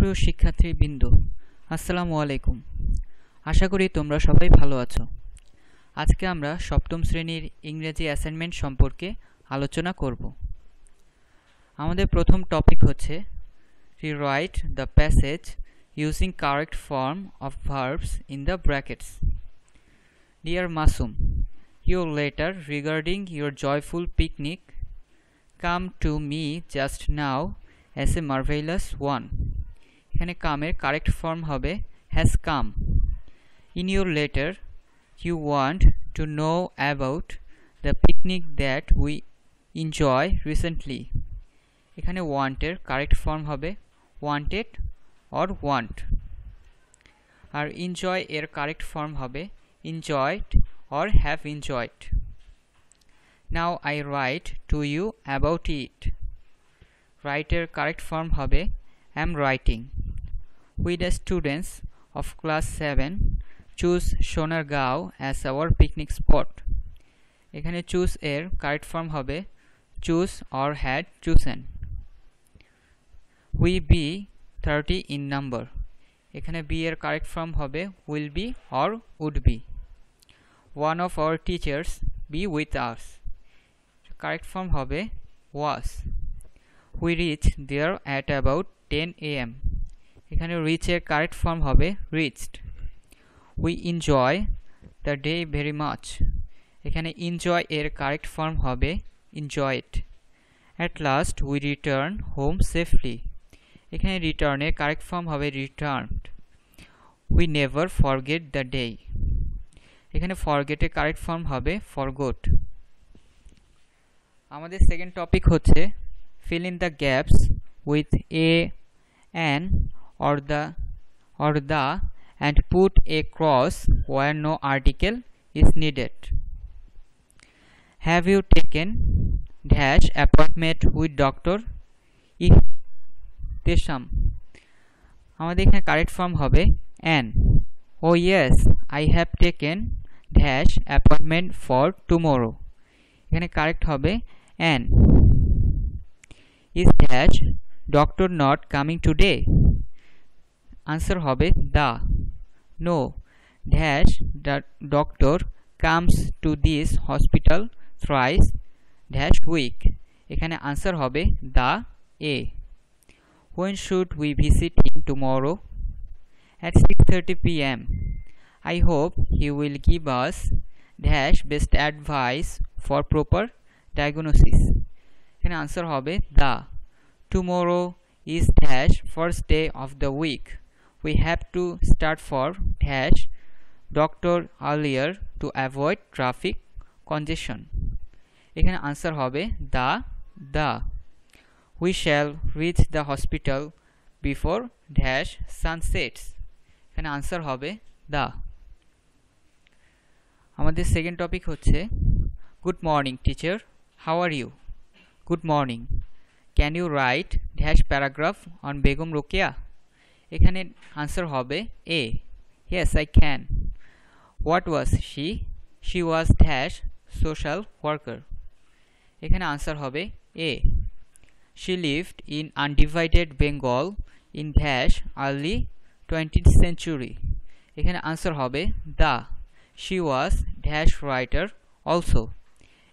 সুপ্রিয় শিক্ষার্থীবৃন্দ, আসসালামু আলাইকুম। আশা করি তোমরা সবাই ভালো আছো। আজকে আমরা সপ্তম শ্রেণীর ইংরেজি অ্যাসাইনমেন্ট সম্পর্কে আলোচনা করব। আমাদের প্রথম টপিক হচ্ছে rewrite the passage using correct form of verbs in the brackets. Dear Masum, your letter regarding your joyful picnic come to me just now as a marvelous one. এখানে কামের কারেক্ট ফর্ম হবে has come. In your letter you want to know about the picnic that we enjoy recently. এখানে want এর correct form হবে wanted or want, আর enjoy এর correct form হবে enjoyed or have enjoyed. Now I write to you about it. Write এর correct form হবে am writing. We the students of class 7 choose Sonargaon as our picnic spot. এখানে choose এর correct form হবে choose or had chosen. We be 30 in number. এখানে be এর correct form হবে will be or would be. One of our teachers be with us. Correct form হবে was. We reached there at about 10 a.m. এখানে reach এর correct form হবে reached. We enjoy the day very much. এখানে enjoy এর correct form হবে enjoyed. At last we return home safely. এখানে return এর correct form হবে returned. We never forget the day. এখানে forget এর কারেক্ট ফর্ম হবে forgot. আমাদের সেকেন্ড টপিক হচ্ছে fill in the gaps with a, an or the and put a cross where no article is needed. Have you taken dash appointment with Dr. Ihtesham? আমাদের এখানে correct form হবে an. Oh yes, I have taken dash appointment for tomorrow. এখানে correct হবে an. Is dash doctor not coming today? Answer হবে the. No, dash the doctor comes to this hospital thrice dash week. এখানে answer হবে the a. When should we visit him tomorrow? At 6:30 p.m. I hope he will give us dash best advice for proper diagnosis. এখানে answer হবে the. Tomorrow is dash first day of the week. We have to start for dash doctor earlier to avoid traffic congestion. এখানে answer হবে the. We shall reach the hospital before dash sun sets. এখানে answer হবে the. আমাদের second topic হচ্ছে good morning teacher, how are you? Good morning. Can you write dash paragraph on Begum Rokeya? এখানে answer হবে a, yes I can. What was she? She was dash social worker. এখানে answer হবে a. She lived in undivided Bengal in dash early 20th century. এখানে answer হবে the. She was dash writer also.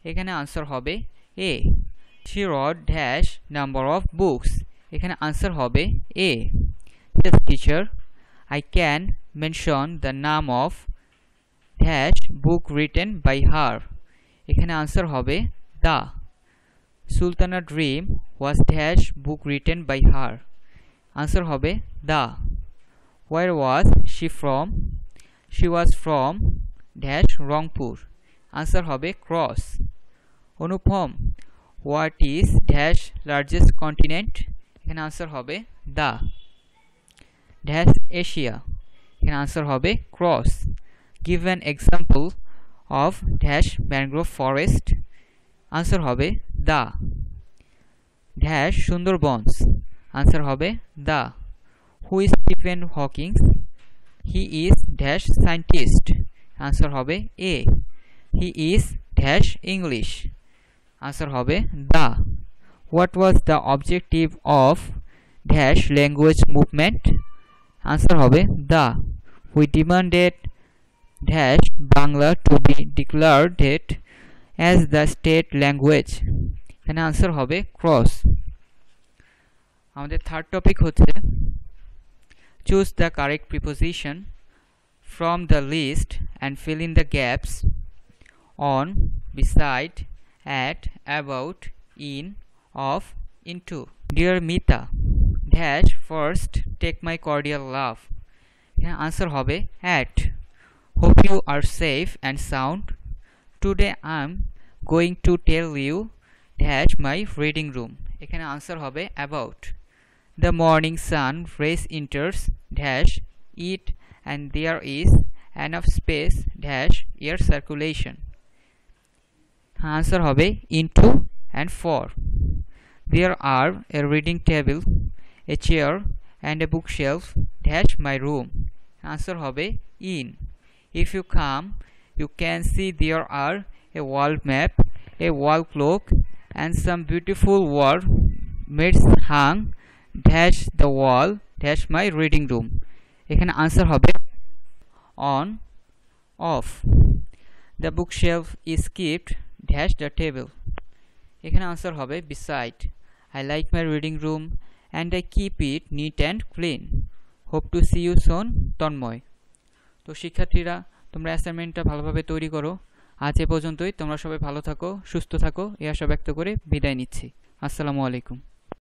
এখানে answer হবে a. She wrote dash number of books. এখানে answer হবে a. Yes teacher, I can mention the name of dash book written by her. এখানে answer হবে the. Sultana Dream was dash book written by her. Answer হবে the. Where was she from? She was from dash Rangpur. Answer হবে cross. Anupam, what is dash largest continent? এখানে answer হবে the. Dash Asia. এখানে answer হবে cross. Give an example of dash mangrove forest. Answer হবে the. Dash Sundarbans. Answer হবে the. Who is Stephen Hawking? He is dash scientist. Answer হবে A. He is dash English. Answer হবে the. What was the objective of dash language movement answer হবে the we demanded dash Bangla to be declared as the state language এখানে answer হবে cross আমাদের third topic হচ্ছে choose the correct preposition from the list and fill in the gaps on, beside, at, about, in, of, into. Dear Mita, dash first take my cordial love. Answer hobe at. Hope you are safe and sound. Today I'm going to tell you dash my reading room. এখানে answer হবে about. The morning sun rays enters dash it and there is enough space dash air circulation. Answer hobe into and for. There are a reading table, a chair and a bookshelf dash my room. Answer hobe in. If you come, you can see there are a wall map, a wall clock and some beautiful wall mats hung dash the wall dash my reading room. এখানে answer হবে on off. The bookshelf is kept dash the table. এখানে answer হবে beside. I like my reading room and I keep it neat and clean. Hope to see you soon, Tanmoy. তো শিক্ষার্থীরা তোমরা অ্যাসাইনমেন্টটা ভালোভাবে তৈরি করো। আজ এ পর্যন্তই। তোমরা সবাই ভালো থাকো, সুস্থ থাকো এই আশা ব্যক্ত করে বিদায় নিচ্ছি। আসসালামু আলাইকুম।